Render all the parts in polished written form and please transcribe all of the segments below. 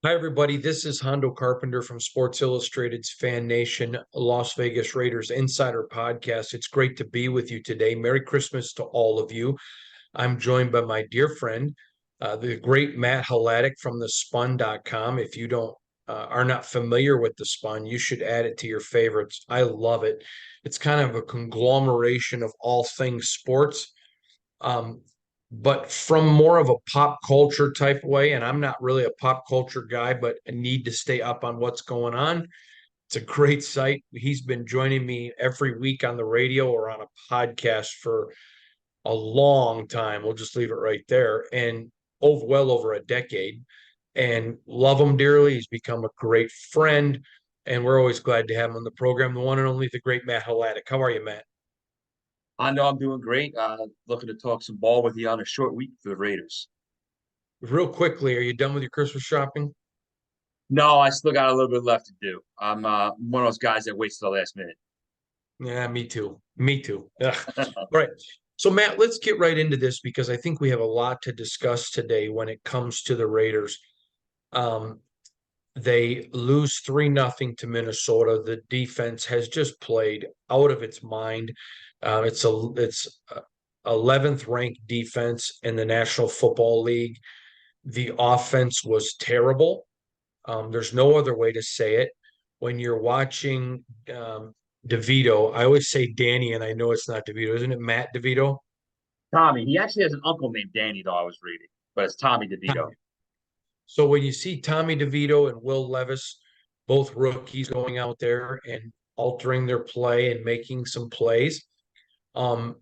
Hi, everybody. This is Hondo Carpenter from Sports Illustrated's Fan Nation Las Vegas Raiders Insider Podcast. It's great to be with you today. Merry Christmas to all of you. I'm joined by my dear friend, the great Matt Halatic from thespun.com. If you don't are not familiar with the Spun, you should add it to your favorites. I love it. It's kind of a conglomeration of all things sports. Um, but from more of a pop culture type way. And I'm not really a pop culture guy, but I need to stay up on what's going on. It's a great site. He's been joining me every week on the radio or on a podcast for a long time. We'll just leave it right there. And well over a decade. And love him dearly. He's become a great friend. And we're always glad to have him on the program. The one and only, the great Matt Halatic. How are you, Matt? I know I'm doing great. Looking to talk some ball with you on a short week for the Raiders. Real quickly, are you done with your Christmas shopping? No, I still got a little bit left to do. I'm one of those guys that waits to the last minute. Yeah, me too. Me too. Ugh. All right. So, Matt, let's get right into this because I think we have a lot to discuss today when it comes to the Raiders. Um, they lose 3-0 to Minnesota. The defense has just played out of its mind. It's 11th ranked defense in the National Football League. The offense was terrible. There's no other way to say it. When you're watching DeVito, I always say Danny, and I know it's not DeVito. Isn't it Matt DeVito? Tommy, he actually has an uncle named Danny, though I was reading, but it's Tommy DeVito. Tommy. So when you see Tommy DeVito and Will Levis, both rookies going out there and altering their play and making some plays, um,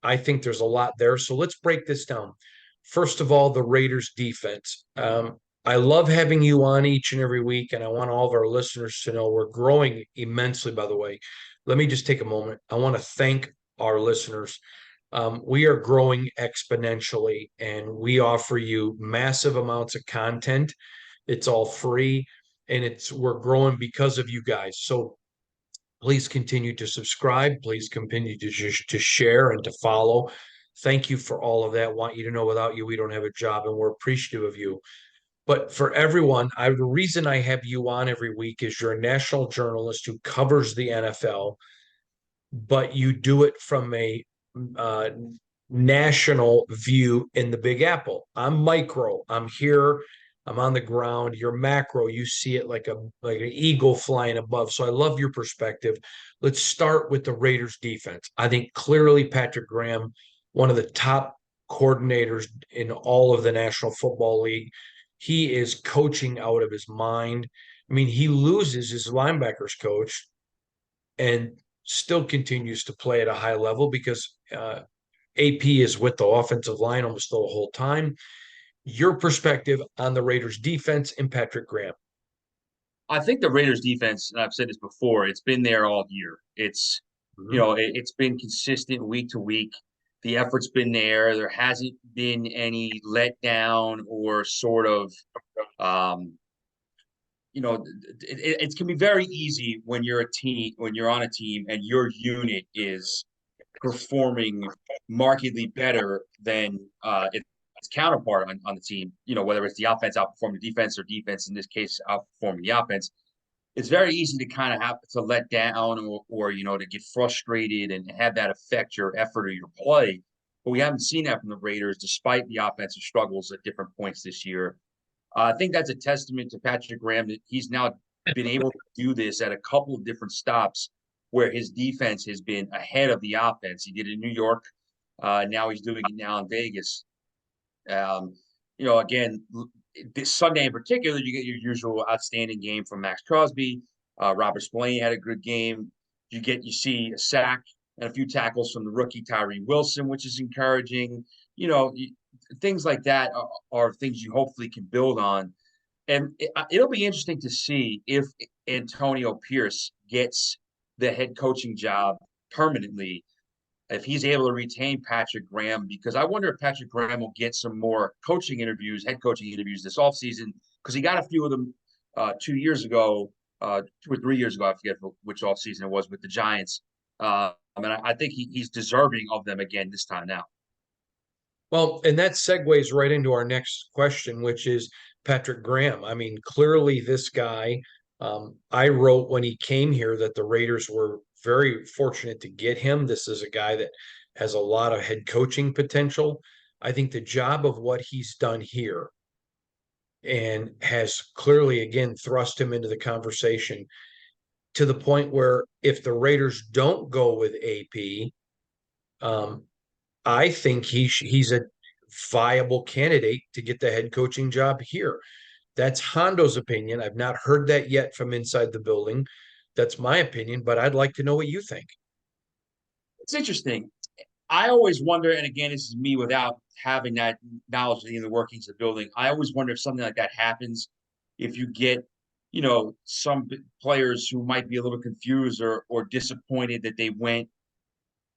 I think there's a lot there. So let's break this down. First of all, the Raiders defense. I love having you on each and every week, and I want all of our listeners to know we're growing immensely, by the way. Let me just take a moment. I want to thank our listeners. We are growing exponentially, and we offer you massive amounts of content. It's all free, and we're growing because of you guys. So please continue to subscribe. Please continue to share and to follow. Thank you for all of that. Want you to know without you, we don't have a job, and we're appreciative of you. But for everyone, the reason I have you on every week is you're a national journalist who covers the NFL, but you do it from a uh, national view in the Big Apple. I'm micro. I'm here. I'm on the ground. You're macro. You see it like an eagle flying above. So I love your perspective. Let's start with the Raiders defense. I think clearly Patrick Graham, one of the top coordinators in all of the National Football League. He is coaching out of his mind. I mean, he loses his linebackers coach and still continues to play at a high level because AP is with the offensive line almost the whole time. Your perspective on the Raiders defense and Patrick Graham. I think the Raiders defense, and I've said this before, it's been there all year. Mm-hmm. It's been consistent week to week. The effort's been there. There hasn't been any letdown or sort of um, it can be very easy when you're on a team and your unit is performing markedly better than its counterpart on the team. Whether it's the offense outperforming the defense or defense in this case outperforming the offense. It's very easy to kind of have to let down or to get frustrated and have that affect your effort or your play. But we haven't seen that from the Raiders, despite the offensive struggles at different points this year. I think that's a testament to Patrick Graham that he's now been able to do this at a couple of different stops where his defense has been ahead of the offense. He did it in New York. Now he's doing it now in Vegas. Um, again, this Sunday in particular, you get your usual outstanding game from Max Crosby. Robert Spillane had a good game. You see a sack and a few tackles from the rookie Tyree Wilson, which is encouraging. You know, things like that are things you hopefully can build on. And it'll be interesting to see if Antonio Pierce gets the head coaching job permanently, if he's able to retain Patrick Graham, because I wonder if Patrick Graham will get some more head coaching interviews this offseason, because he got a few of them 2 years ago, 2 or 3 years ago. I forget which offseason it was with the Giants. And I think he's deserving of them again this time now. Well, and that segues right into our next question, which is Patrick Graham. I mean, clearly this guy, I wrote when he came here that the Raiders were very fortunate to get him. This is a guy that has a lot of head coaching potential. I think the job of what he's done here and has clearly, again, thrust him into the conversation to the point where if the Raiders don't go with AP, um, I think he's a viable candidate to get the head coaching job here. That's Hondo's opinion. I've not heard that yet from inside the building. That's my opinion, but I'd like to know what you think. It's interesting. I always wonder, and again, this is me without having that knowledge of the inner workings of the building. I always wonder if something like that happens, if you get, some players who might be a little confused or disappointed that they went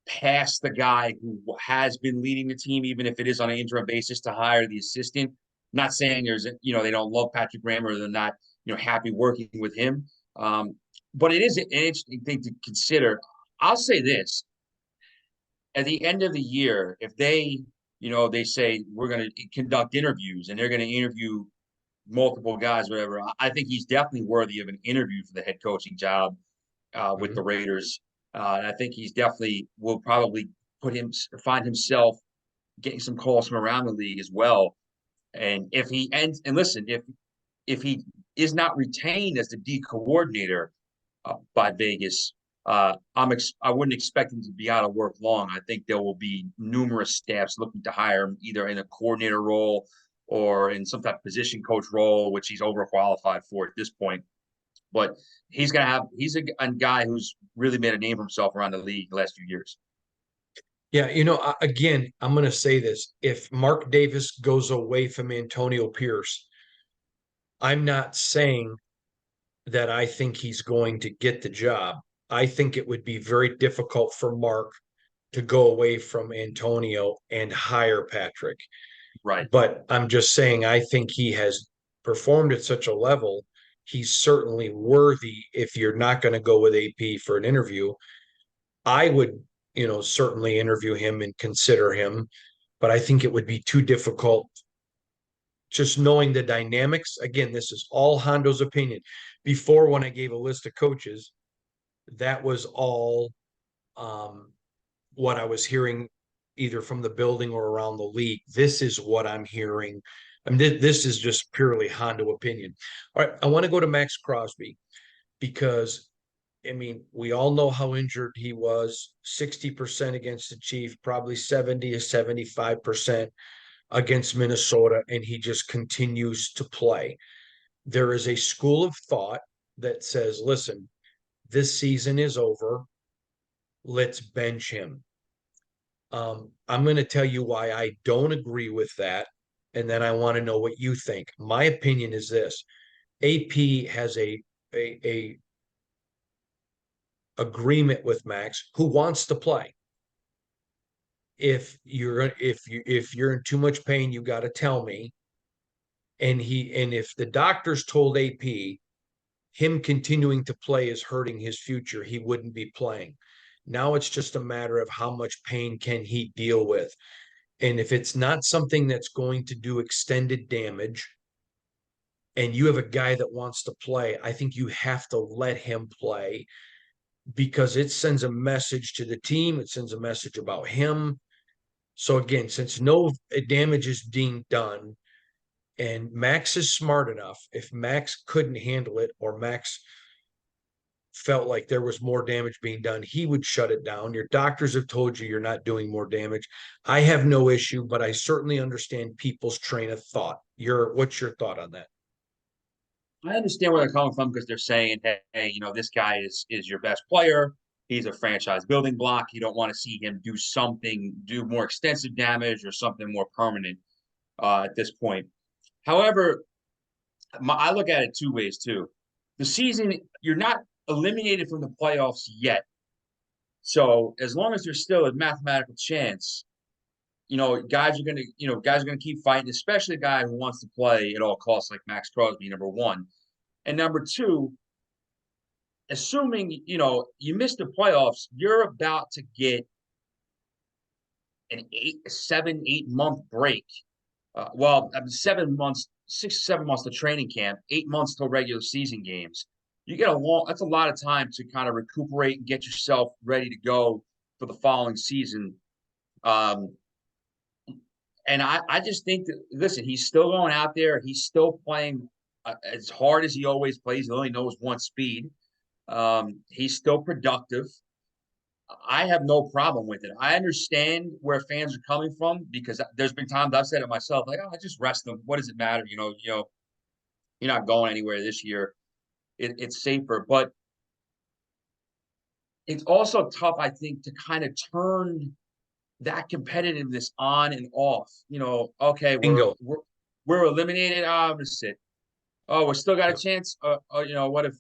past the guy who has been leading the team, even if it is on an interim basis, to hire the assistant. Not saying they don't love Patrick Graham or they're not, happy working with him. But it is an interesting thing to consider. I'll say this: at the end of the year, if they say we're going to conduct interviews and they're going to interview multiple guys, whatever, I think he's definitely worthy of an interview for the head coaching job with Mhm. the Raiders. And I think he's definitely will probably find himself getting some calls from around the league as well. And if he ends and listen, if he is not retained as the D coordinator by Vegas, I wouldn't expect him to be out of work long. I think there will be numerous staffs looking to hire him either in a coordinator role or in some type of position coach role, which he's overqualified for at this point. But he's a guy who's really made a name for himself around the league the last few years. Yeah, again, I'm going to say this. If Mark Davis goes away from Antonio Pierce, I'm not saying that I think he's going to get the job. I think it would be very difficult for Mark to go away from Antonio and hire Patrick. Right. But I'm just saying, I think he has performed at such a level. He's certainly worthy if you're not going to go with AP for an interview. I would, certainly interview him and consider him, but I think it would be too difficult just knowing the dynamics. Again, this is all Hondo's opinion. Before, when I gave a list of coaches, that was all um, what I was hearing either from the building or around the league. This is what I'm hearing. I mean, this is just purely Hondo opinion. All right, I want to go to Max Crosby because, I mean, we all know how injured he was, 60% against the Chief, probably 70 to 75% against Minnesota, and he just continues to play. There is a school of thought that says, listen, this season is over. Let's bench him. I'm going to tell you why I don't agree with that. And then I want to know what you think. My opinion is this: AP has a agreement with Max who wants to play. If you're in too much pain, you got to tell me. And if the doctors told AP him continuing to play is hurting his future, he wouldn't be playing. Now it's just a matter of how much pain can he deal with. And if it's not something that's going to do extended damage and you have a guy that wants to play, I think you have to let him play because it sends a message to the team. It sends a message about him. So again, since no damage is being done and Max is smart enough, if Max couldn't handle it or Max felt like there was more damage being done, he would shut it down. Your doctors have told you you're not doing more damage. I have no issue, but I certainly understand people's train of thought. What's your thought on that? I understand where they're coming from because they're saying, hey, this guy is your best player. He's a franchise building block. You don't want to see him do more extensive damage or something more permanent at this point. However, I look at it two ways too. The season, you're not eliminated from the playoffs yet. So as long as there's still a mathematical chance, guys are gonna keep fighting, especially a guy who wants to play at all costs, like Max Crosby, number one. And number two, assuming you miss the playoffs, you're about to get 7, 8 month break. Well, 7 months, 6, 7 months to training camp, 8 months till regular season games. You get that's a lot of time to kind of recuperate and get yourself ready to go for the following season. Um, and I just think that, listen, he's still going out there. He's still playing as hard as he always plays. He only knows one speed. He's still productive. I have no problem with it. I understand where fans are coming from because there's been times I've said it myself, like, oh, I just rest them. What does it matter? You're not going anywhere this year. It's safer, but it's also tough, I think, to kind of turn that competitiveness on and off. Okay, Bingo. we're eliminated. Oh, I'm gonna sit. Oh, we still got a Yep. chance. What if?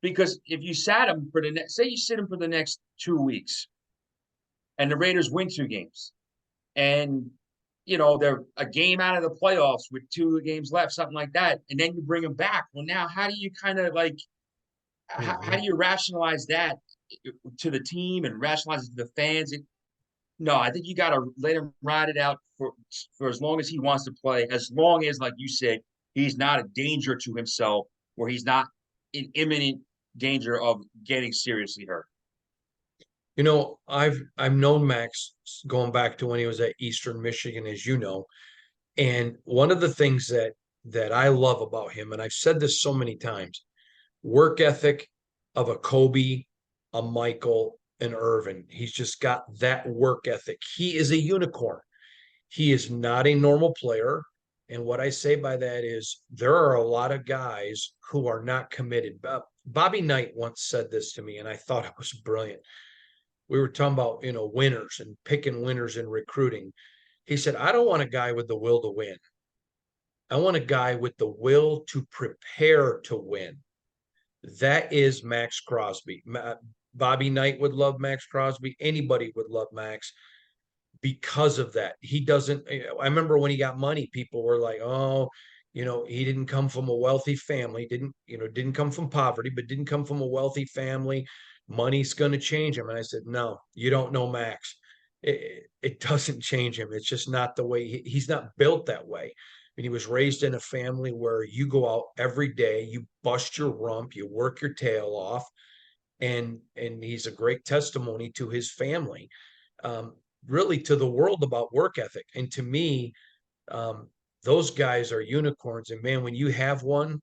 Because if you sat him for the next, say you sit him for the next 2 weeks, and the Raiders win 2 games, and they're a game out of the playoffs with 2 games left, something like that, and then you bring them back. Well, now how do you kind of like how Mhm. do you rationalize that to the team and rationalize it to the fans? No, I think you got to let him ride it out for as long as he wants to play, as long as, like you said, he's not a danger to himself, where he's not in imminent danger of getting seriously hurt. I've known Max going back to when he was at Eastern Michigan, as you know, and one of the things that I love about him, and I've said this so many times, work ethic of a Kobe, a Michael, and Irvin. He's just got that work ethic. He is a unicorn. He is not a normal player. And what I say by that is there are a lot of guys who are not committed. Bobby Knight once said this to me, and I thought it was brilliant. We were talking about, winners and picking winners in recruiting. He said, I don't want a guy with the will to win. I want a guy with the will to prepare to win. That is Max Crosby. Bobby Knight would love Max Crosby. Anybody would love Max because of that. He doesn't, I remember when he got money, people were like, oh, he didn't come from a wealthy family, didn't come from poverty, but didn't come from a wealthy family. Money's going to change him. And I said, no, you don't know Max. It doesn't change him. It's just not the way he's not built that way. I mean, he was raised in a family where you go out every day, you bust your rump, you work your tail off, and he's a great testimony to his family. Um, Really to the world about work ethic. And to me, um, those guys are unicorns. And man, when you have one,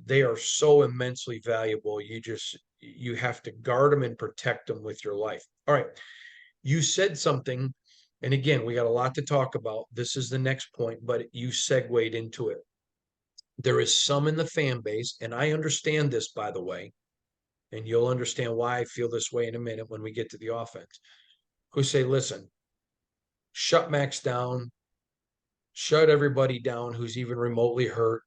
they are so immensely valuable. You have to guard them and protect them with your life. All right. You said something, and again, we got a lot to talk about. This is the next point, but you segued into it. There is some in the fan base, and I understand this, by the way, and you'll understand why I feel this way in a minute when we get to the offense, who say, listen, shut Max down, shut everybody down who's even remotely hurt.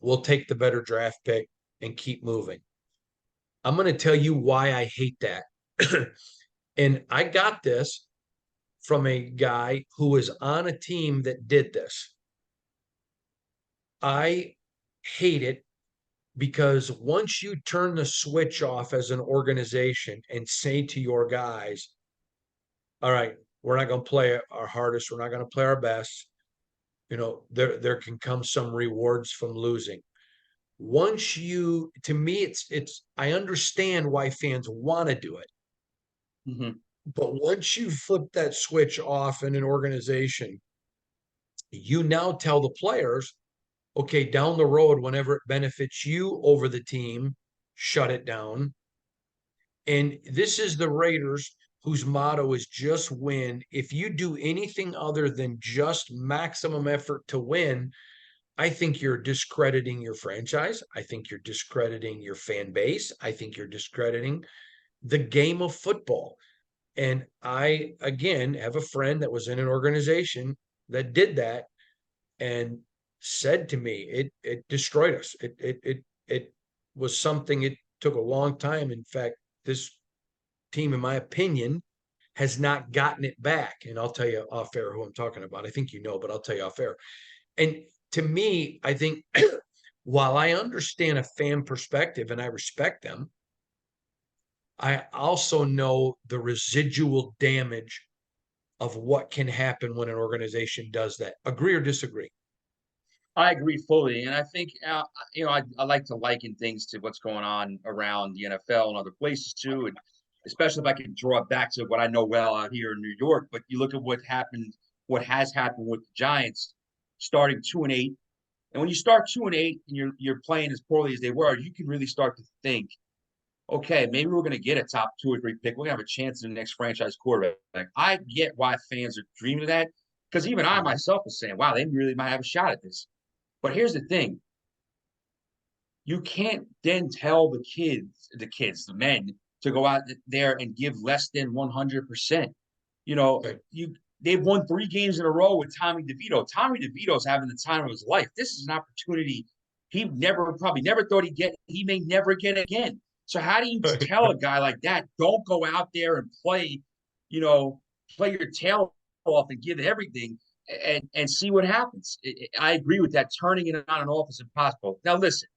We'll take the better draft pick and keep moving. I'm going to tell you why I hate that. And I got this from a guy who was on a team that did this. I hate it because once you turn the switch off as an organization and say to your guys, all right, we're not going to play our hardest, we're not going to play our best, there can come some rewards from losing. Once you, to me, it's I understand why fans want to do it, Mm-hmm. but once you flip that switch off in an organization, you now tell the players, okay, down the road, whenever it benefits you over the team, shut it down. And this is the Raiders, whose motto is just win. If you do anything other than just maximum effort to win, I think you're discrediting your franchise. I think you're discrediting your fan base. I think you're discrediting the game of football. And I, again, have a friend that was in an organization that did that and said to me, it destroyed us. It was something, it took a long time. In fact, this team, in my opinion, has not gotten it back. And I'll tell you off air who I'm talking about. I think you know, but I'll tell you off air. And to me, I think while I understand a fan perspective and I respect them, I also know the residual damage of what can happen when an organization does that. Agree or disagree? I agree fully, and I think I like to liken things to what's going on around the NFL and other places too, and especially if I can draw it back to what I know well out here in New York. But you look at what has happened with the Giants, starting 2-8, and when you start 2-8 and you're playing as poorly as they were, you can really start to think, okay, maybe we're going to get a top 2 or 3 pick. We're going to have a chance in the next franchise quarterback. I get why fans are dreaming of that because even I Mhm. myself was saying, wow, they really might have a shot at this. But here's the thing: you can't then tell the men, to go out there and give less than 100%. You know, Okay. they've won 3 games in a row with Tommy DeVito. Tommy DeVito's having the time of his life. This is an opportunity he probably never thought he'd get. He may never get again. So how do you tell a guy like that, don't go out there and play, you know, play your tail off and give everything and see what happens? I agree with that. Turning it on and off is impossible. Now listen,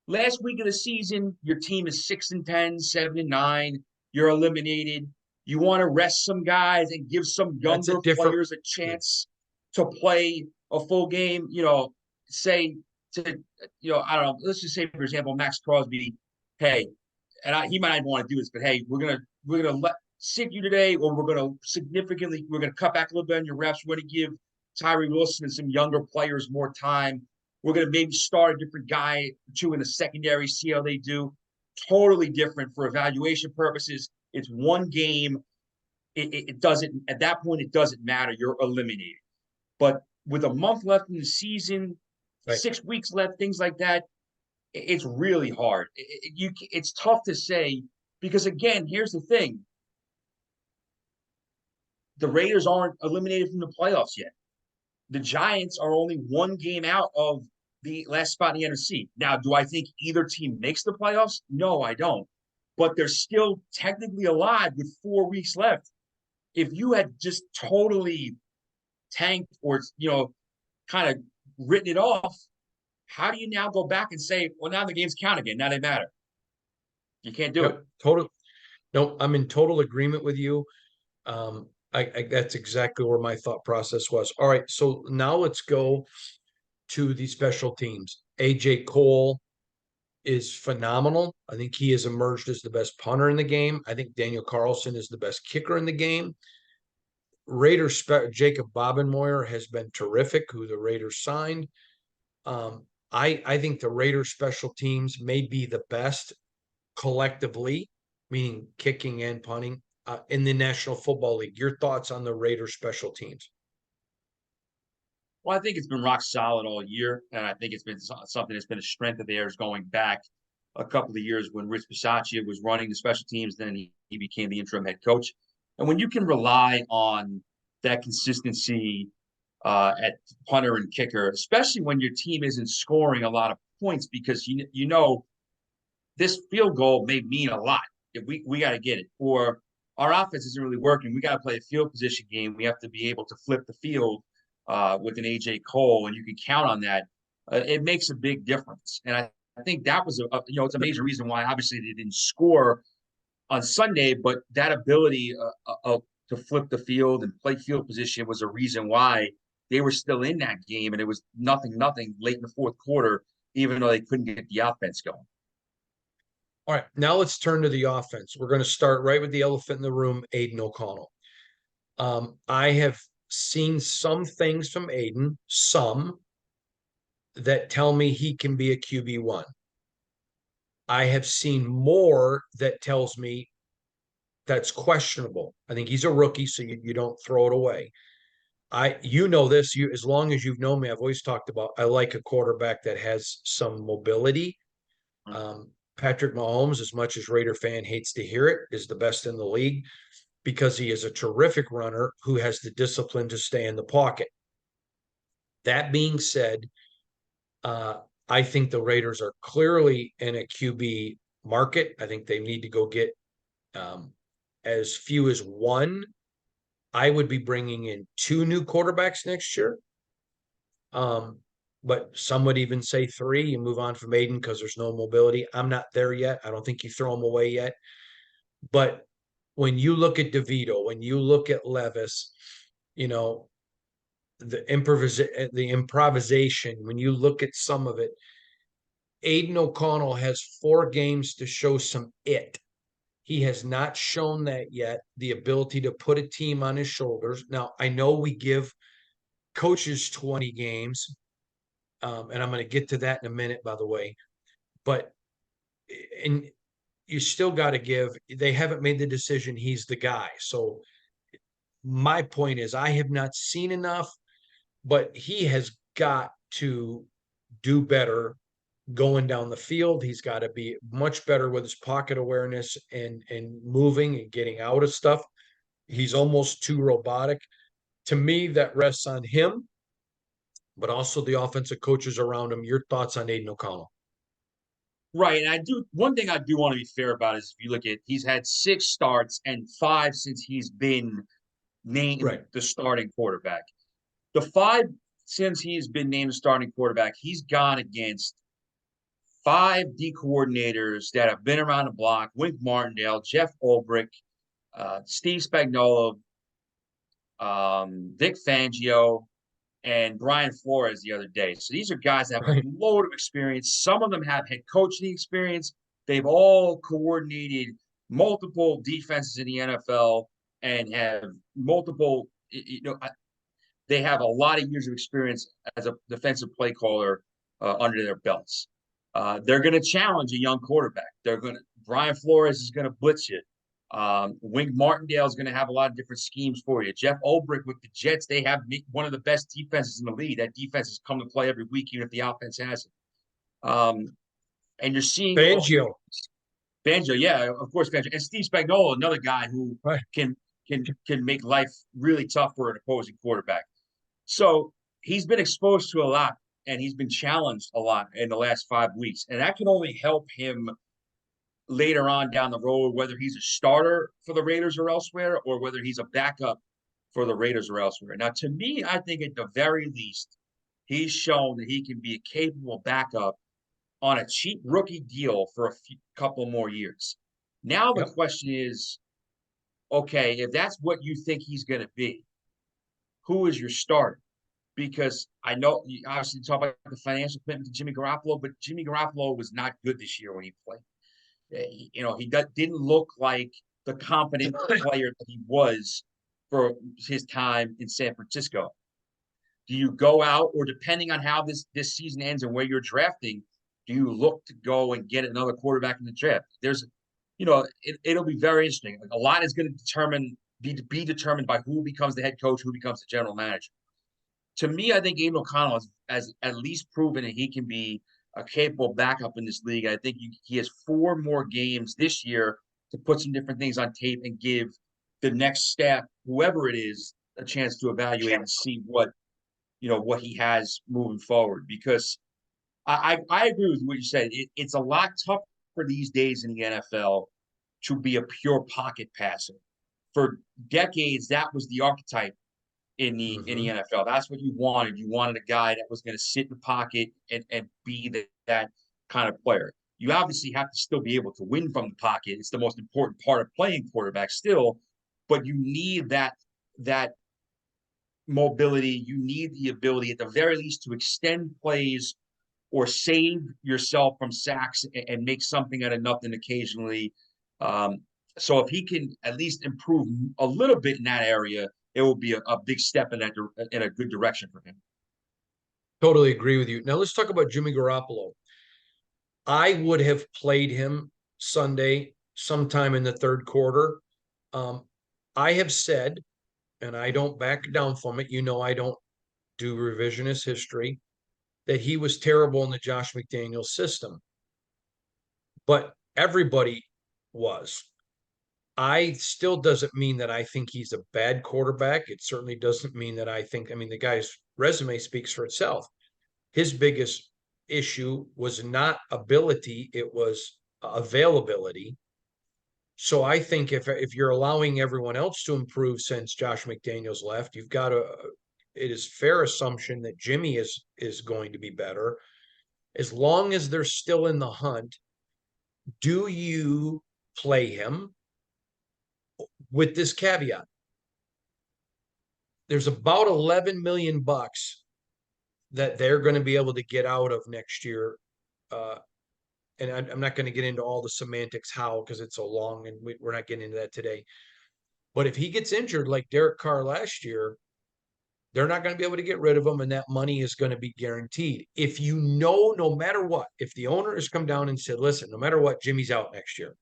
last week of the season, your team is 6-10, 7-9. You're eliminated. You want to rest some guys and give some That's a younger different. players a Yeah. chance to play a full game. Say to I don't know. Let's just say, for example, Max Crosby. Hey, he might not even want to do this, but hey, we're gonna sit you today, or we're gonna cut back a little bit on your reps. We're gonna give Tyree Wilson and some younger players more time. We're going to maybe start a different guy or two in the secondary, see how they do. Totally different for evaluation purposes. It's one game. It doesn't, at that point, it doesn't matter. You're eliminated. But with a month left in the season, Right. 6 weeks left, things like that, it's really hard. It's tough to say because, again, here's the thing: the Raiders aren't eliminated from the playoffs yet. The Giants are only one game out of the last spot in the NFC. Now, do I think either team makes the playoffs? No, I don't. But they're still technically alive with 4 weeks left. If you had just totally tanked or kind of written it off, how do you now go back and say, well, now the games count again? Now they matter. You can't do it. Yep. Total. No, I'm in total agreement with you. That's exactly where my thought process was. All right, so now let's go to the special teams. AJ Cole is phenomenal. I think he has emerged as the best punter in the game. I think Daniel Carlson is the best kicker in the game. Raiders Jacob Bobenmoyer has been terrific, who the Raiders signed. I think the Raiders special teams may be the best collectively, meaning kicking and punting, in the National Football League. Your thoughts on the Raiders special teams? Well, I think it's been rock solid all year, and I think it's been something that's been a strength of theirs going back a couple of years when Rich Bisaccia was running the special teams. Then he became the interim head coach, and when you can rely on that consistency at punter and kicker, especially when your team isn't scoring a lot of points, because this field goal may mean a lot. If we got to get it, or our offense isn't really working. We got to play a field position game. We have to be able to flip the field with an AJ Cole, and you can count on that. It makes a big difference, and I think that was it's a major reason why obviously they didn't score on Sunday, but that ability to flip the field and play field position was a reason why they were still in that game, and it was nothing late in the fourth quarter, even though they couldn't get the offense going. All right, now let's turn to the offense. We're going to start right with the elephant in the room, Aiden O'Connell. I have seen some things from Aiden, some that tell me he can be a QB1. I have seen more that tells me that's questionable. I think he's a rookie, so you don't throw it away. You know this, as long as you've known me, I've always talked about I like a quarterback that has some mobility. Patrick Mahomes, as much as Raider fan hates to hear it, is the best in the league because he is a terrific runner who has the discipline to stay in the pocket. That being said, I think the Raiders are clearly in a QB market. I think they need to go get as few as one. I would be bringing in 2 new quarterbacks next year. But some would even say 3. You move on from Aiden because there's no mobility. I'm not there yet. I don't think you throw him away yet. But when you look at DeVito, when you look at Levis, you know, the improvisation, when you look at some of it, Aiden O'Connell has 4 games to show some it. He has not shown that yet, the ability to put a team on his shoulders. Now, I know we give coaches 20 games, and I'm going to get to that in a minute, by the way. But and you still got to give. They haven't made the decision. He's the guy. So my point is, I have not seen enough, but he has got to do better going down the field. He's got to be much better with his pocket awareness and moving and getting out of stuff. He's almost too robotic. To me, that rests on him, but also the offensive coaches around him. Your thoughts on Aiden O'Connell? Right. And one thing I do want to be fair about is if you look at, he's had 6 starts and 5 since he's been named Right. the starting quarterback. The 5 since he's been named the starting quarterback, he's gone against 5 D coordinators that have been around the block: Wink Martindale, Jeff Ulbrich, Steve Spagnuolo, Vic Fangio, and Brian Flores the other day. So these are guys that have a Right. load of experience. Some of them have head coaching experience. They've all coordinated multiple defenses in the NFL and have multiple, they have a lot of years of experience as a defensive play caller under their belts. They're going to challenge a young quarterback. Brian Flores is going to blitz you. Wink Martindale is going to have a lot of different schemes for you. Jeff Ulbrich with the Jets, they have one of the best defenses in the league. That defense has come to play every week, even if the offense hasn't. And you're seeing Fangio. Fangio, yeah, of course, Fangio, and Steve Spagnuolo, another guy who Right. can make life really tough for an opposing quarterback. So he's been exposed to a lot, and he's been challenged a lot in the last 5 weeks, and that can only help him later on down the road, whether he's a starter for the Raiders or elsewhere, or whether he's a backup for the Raiders or elsewhere. Now, to me, I think at the very least, he's shown that he can be a capable backup on a cheap rookie deal for a couple more years. Now the Yep. question is, okay, if that's what you think he's going to be, who is your starter? Because I know you obviously talk about the financial commitment to Jimmy Garoppolo, but Jimmy Garoppolo was not good this year when he played. He didn't look like the competent player that he was for his time in San Francisco. Do you go out, or depending on how this season ends and where you're drafting, do you look to go and get another quarterback in the draft? It'll be very interesting. A lot is going to be determined by who becomes the head coach, who becomes the general manager. To me, I think Aiden O'Connell has at least proven that he can be a capable backup in this league. I think he has 4 more games this year to put some different things on tape and give the next staff, whoever it is, a chance to evaluate and see what he has moving forward. Because I agree with what you said. It's a lot tougher these days in the NFL to be a pure pocket passer. For decades, that was the archetype in the NFL. That's what you wanted. You wanted a guy that was going to sit in the pocket and be that kind of player. You obviously have to still be able to win from the pocket. It's the most important part of playing quarterback still, but you need that mobility. You need the ability, at the very least, to extend plays or save yourself from sacks and make something out of nothing occasionally. So if he can at least improve a little bit in that area, it will be a big step in a good direction for him. Totally agree with you. Now let's talk about Jimmy Garoppolo. I would have played him Sunday sometime in the third quarter. I have said, and I don't back down from it, I don't do revisionist history, that he was terrible in the Josh McDaniels system. But everybody was. I still doesn't mean that I think he's a bad quarterback. It certainly doesn't mean that the guy's resume speaks for itself. His biggest issue was not ability, it was availability. So I think if you're allowing everyone else to improve since Josh McDaniels left, you've got it is fair assumption that Jimmy is going to be better. As long as they're still in the hunt, do you play him with this caveat. There's about 11 million bucks that they're going to be able to get out of next year. And I'm not going to get into all the semantics how, because it's so long and we're not getting into that today. But if he gets injured like Derek Carr last year, they're not going to be able to get rid of him, and that money is going to be guaranteed. If you know, no matter what, if the owner has come down and said, listen, no matter what, Jimmy's out next year,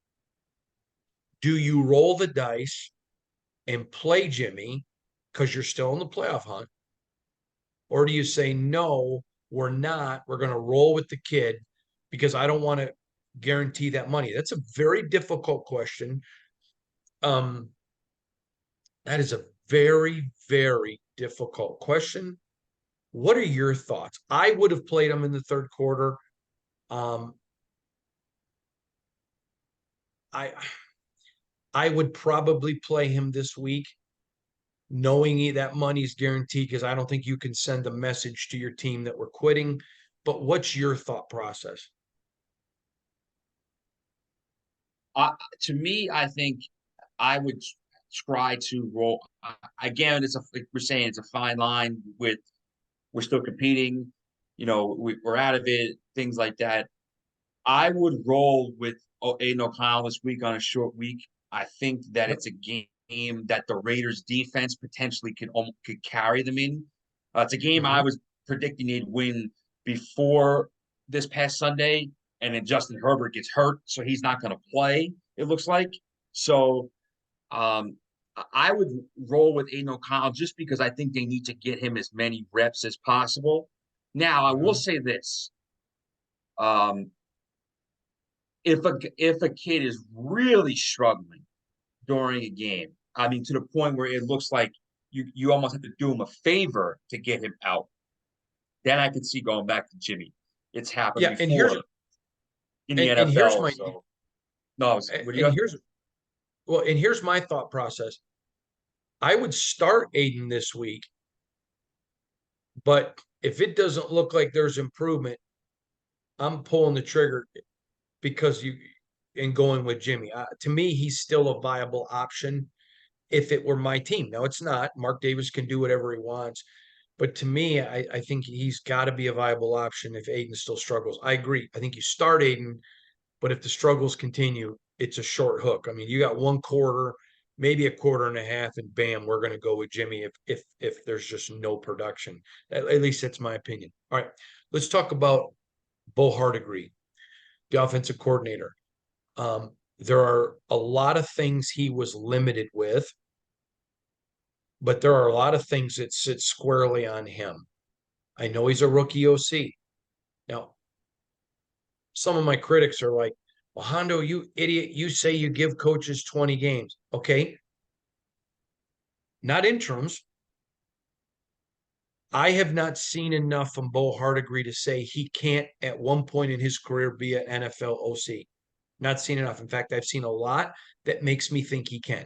do you roll the dice and play Jimmy because you're still in the playoff hunt? Or do you say, no, we're not. We're going to roll with the kid because I don't want to guarantee that money? That's a very difficult question. That is a very, very difficult question. What are your thoughts? I would have played him in the third quarter. Um, I I would probably play him this week, knowing that money's guaranteed, because I don't think you can send a message to your team that we're quitting. But what's your thought process? To me, I think I would try to roll. Again, like we're saying, it's a fine line. We're still competing. We're out of it. Things like that. I would roll with Aiden O'Connell this week on a short week. I think that Yep. it's a game that the Raiders defense potentially could carry them in. It's a game I Mhm. was predicting they'd win before this past Sunday, and then Justin Herbert gets hurt, so he's not going to play, it looks like. So um, I would roll with Aiden O'Connell just because I think they need to get him as many reps as possible. Now, I will Mhm. say this. Um, if a kid is really struggling during a game, I mean, to the point where it looks like you almost have to do him a favor to get him out, then I could see going back to Jimmy. It's happened Yeah, and here's before in the and here's NFL. my So no, what do you and got? here's my thought process. I would start Aiden this week, but if it doesn't look like there's improvement, I'm pulling the trigger because you and going with Jimmy. To me, he's still a viable option if it were my team. Now it's not. Mark Davis can do whatever he wants. But to me, I think he's got to be a viable option if Aiden still struggles. I agree. I think you start Aiden, but if the struggles continue, it's a short hook. I mean, you got one quarter, maybe a quarter and a half, and bam, we're going to go with Jimmy if there's just no production. At least that's my opinion. All right, let's talk about Bo Hardegree, the offensive coordinator. There are a lot of things he was limited with, but there are a lot of things that sit squarely on him. I know he's a rookie OC. Now, some of my critics are like, well, Hondo, you idiot, you say you give coaches 20 games. Okay. Not interims. I have not seen enough from Bo Hardegree to say he can't at one point in his career be an NFL OC. Not seen enough. In fact, I've seen a lot that makes me think he can.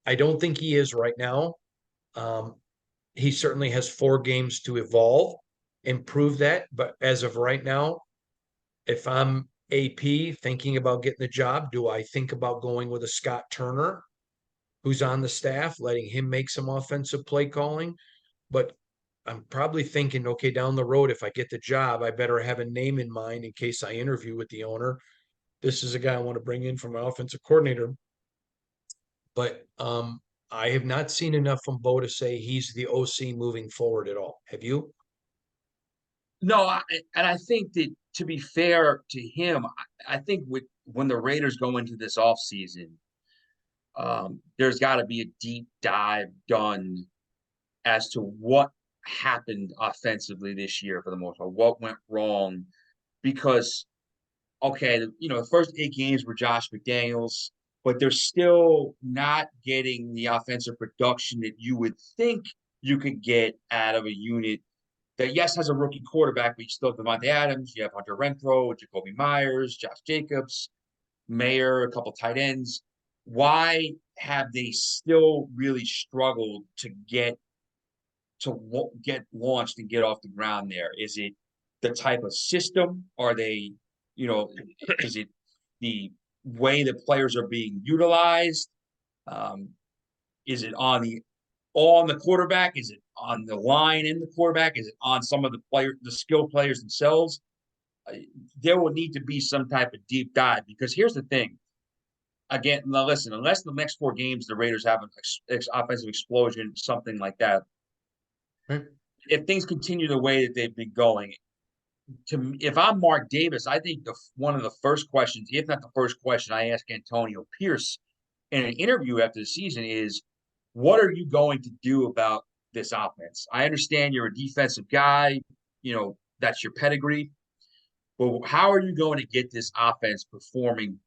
I don't think he is right now. Um, he certainly has 4 games to evolve, improve that. But as of right now, if I'm AP thinking about getting the job, do I think about going with a Scott Turner who's on the staff, letting him make some offensive play calling? But I'm probably thinking, okay, down the road, if I get the job, I better have a name in mind in case I interview with the owner. This is a guy I want to bring in from an offensive coordinator. But I have not seen enough from Bo to say he's the OC moving forward at all. Have you? No, and I think that to be fair to him, I think when the Raiders go into this offseason, there's got to be a deep dive done as to what happened offensively this year for the most part, what went wrong. Because, okay, the first 8 games were Josh McDaniels, but they're still not getting the offensive production that you would think you could get out of a unit that, yes, has a rookie quarterback, but you still have Devontae Adams, you have Hunter Renfrow, Jacoby Myers, Josh Jacobs, Mayer, a couple tight ends. Why have they still really struggled to get launched and get off the ground there? Is it the type of system? Are they, is it the way that players are being utilized? Um, is it on the all on the quarterback? Is it on the line in the quarterback? Is it on some of the skill players themselves? There will need to be some type of deep dive because here's the thing. Again, now listen, unless the next 4 games the Raiders have an offensive explosion, something like that, Right. if things continue the way that they've been going, if I'm Mark Davis, I think one of the first questions, if not the first question, I ask Antonio Pierce in an interview after the season is, what are you going to do about this offense? I understand you're a defensive guy, that's your pedigree, but how are you going to get this offense performing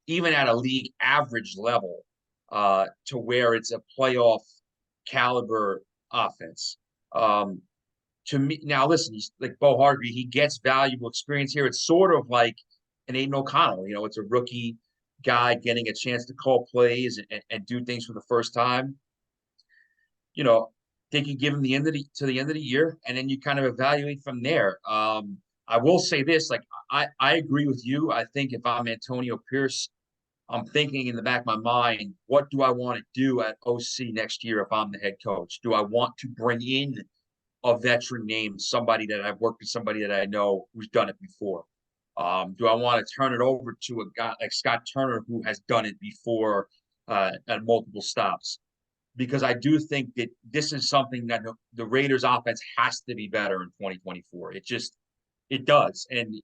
even at a league average level to where it's a playoff caliber offense? To me, now listen, he's like Bo Harvey, he gets valuable experience here. It's sort of like an Aiden O'Connell. It's a rookie guy getting a chance to call plays and do things for the first time. They can give him the end of the year, and then you kind of evaluate from there. I will say this, like I agree with you. I think if I'm Antonio Pierce, I'm thinking in the back of my mind, what do I want to do at OC next year if I'm the head coach? Do I want to bring in a veteran name, somebody that I've worked with, somebody that I know who's done it before? Do I want to turn it over to a guy like Scott Turner who has done it before at multiple stops? Because I do think that this is something that the Raiders offense has to be better in 2024. It does. And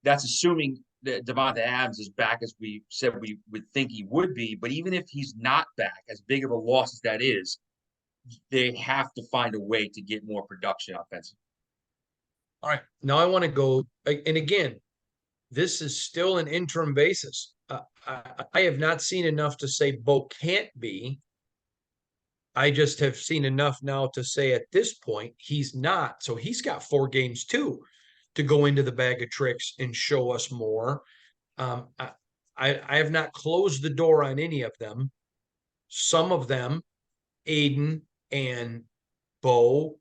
that's assuming that Devonta Adams is back as we said we would think he would be. But even if he's not back, as big of a loss as that is, they have to find a way to get more production offensively. All right. Now I want to go, and again, this is still an interim basis. I have not seen enough to say Bo can't be. I just have seen enough now to say at this point he's not. So he's got 4 games too to go into the bag of tricks and show us more. I have not closed the door on any of them. Some of them, Aiden and Bo,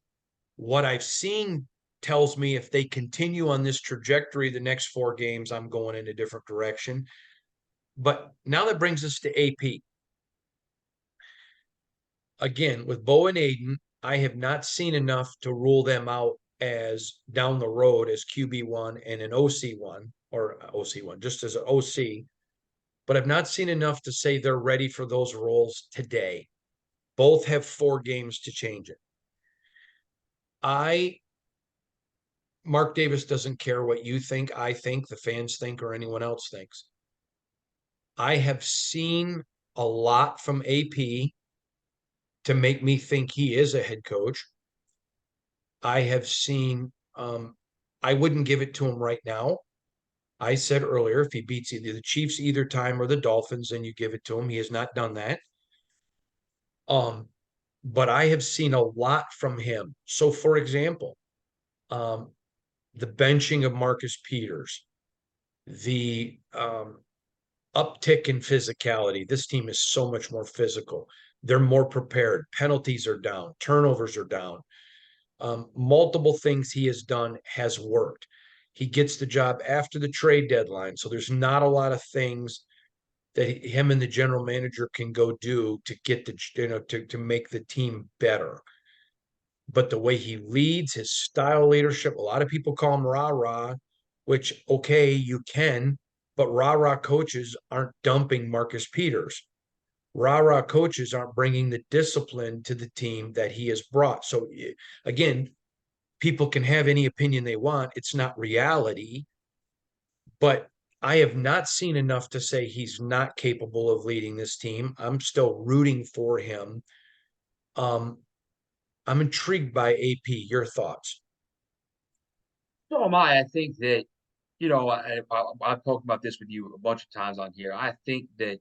what I've seen tells me if they continue on this trajectory the next 4 games, I'm going in a different direction. But now that brings us to AP. Again, with Bo and Aiden, I have not seen enough to rule them out as down the road as QB1 and an OC1 or OC1, just as an OC. But I've not seen enough to say they're ready for those roles today. Both have 4 games to change it. Mark Davis doesn't care what you think, I think, the fans think, or anyone else thinks. I have seen a lot from AP to make me think he is a head coach. I have seen, I wouldn't give it to him right now. I said earlier, if he beats either the Chiefs either time or the Dolphins, then you give it to him. He has not done that. But I have seen a lot from him. So, for example, the benching of Marcus Peters, the uptick in physicality. This team is so much more physical. They're more prepared. Penalties are down. Turnovers are down. Multiple things he has done has worked. He gets the job after the trade deadline. So there's not a lot of things that him and the general manager can go do to get to make the team better. But the way he leads, his style leadership, a lot of people call him rah-rah, which, okay, you can, but rah-rah coaches aren't dumping Marcus Peters. Rah-rah coaches aren't bringing the discipline to the team that he has brought. So again, people can have any opinion they want. It's not reality, but I have not seen enough to say he's not capable of leading this team. I'm still rooting for him. I'm intrigued by AP. Your thoughts? So am I. I think that, I've talked about this with you a bunch of times on here. I think that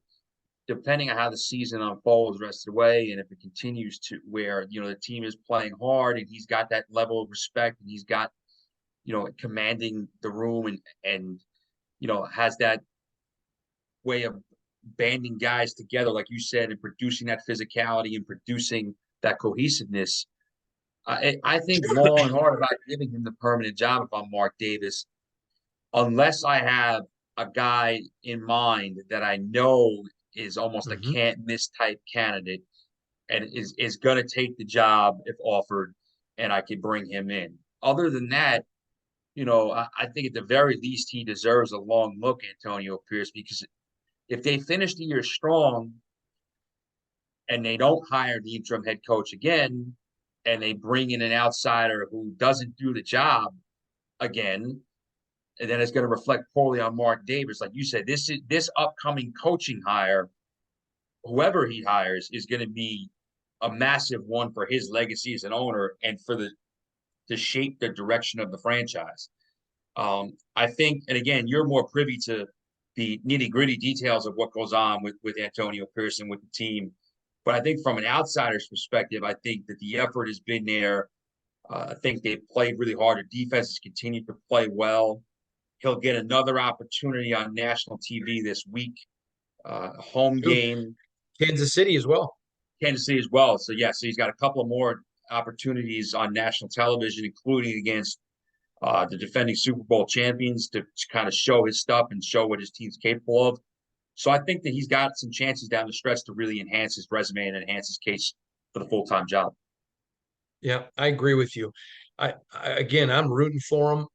depending on how the season unfolds the rest of the way, and if it continues to where, the team is playing hard and he's got that level of respect and he's got, commanding the room and has that way of banding guys together, like you said, and producing that physicality and producing that cohesiveness. I think long and hard about giving him the permanent job if I'm Mark Davis, unless I have a guy in mind that I know is almost a Mhm. can't miss type candidate and is going to take the job if offered, and I could bring him in. Other than that, I think at the very least he deserves a long look, Antonio Pierce, because if they finish the year strong and they don't hire the interim head coach again, and they bring in an outsider who doesn't do the job again, and then it's going to reflect poorly on Mark Davis. Like you said, this upcoming coaching hire, whoever he hires, is going to be a massive one for his legacy as an owner and for the to shape the direction of the franchise. I think, and again, you're more privy to the nitty gritty details of what goes on with Antonio Pearson with the team. But I think from an outsider's perspective, I think that the effort has been there. I think they've played really hard. The defense has continued to play well. He'll get another opportunity on national TV this week, home True. game, Kansas City as well. Kansas City as well. So, yeah, so he's got a couple of more opportunities on national television, including against the defending Super Bowl champions, to kind of show his stuff and show what his team's capable of. So I think that he's got some chances down the stretch to really enhance his resume and enhance his case for the full-time job. Yeah, I agree with you. Again, I'm rooting for him.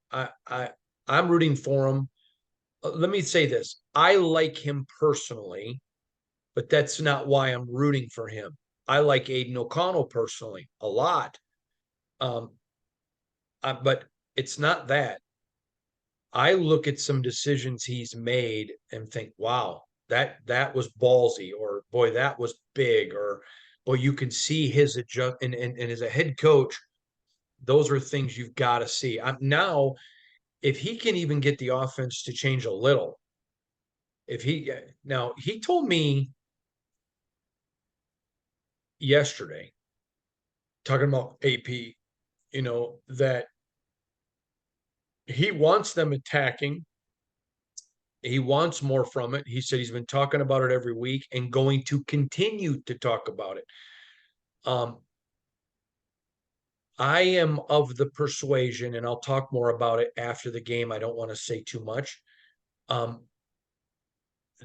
I'm rooting for him. Let me say this. I like him personally, but that's not why I'm rooting for him. I like Aiden O'Connell personally a lot. Um, but it's not that. I look at some decisions he's made and think, wow, that was ballsy, or boy, that was big, or boy, you can see his adjust and as a head coach, those are things you've got to see. Now, if he can even get the offense to change a little, if he now he told me yesterday, talking about AP, that he wants them attacking. He wants more from it. He said he's been talking about it every week and going to continue to talk about it. Um, I am of the persuasion, and I'll talk more about it after the game. I don't want to say too much. Um,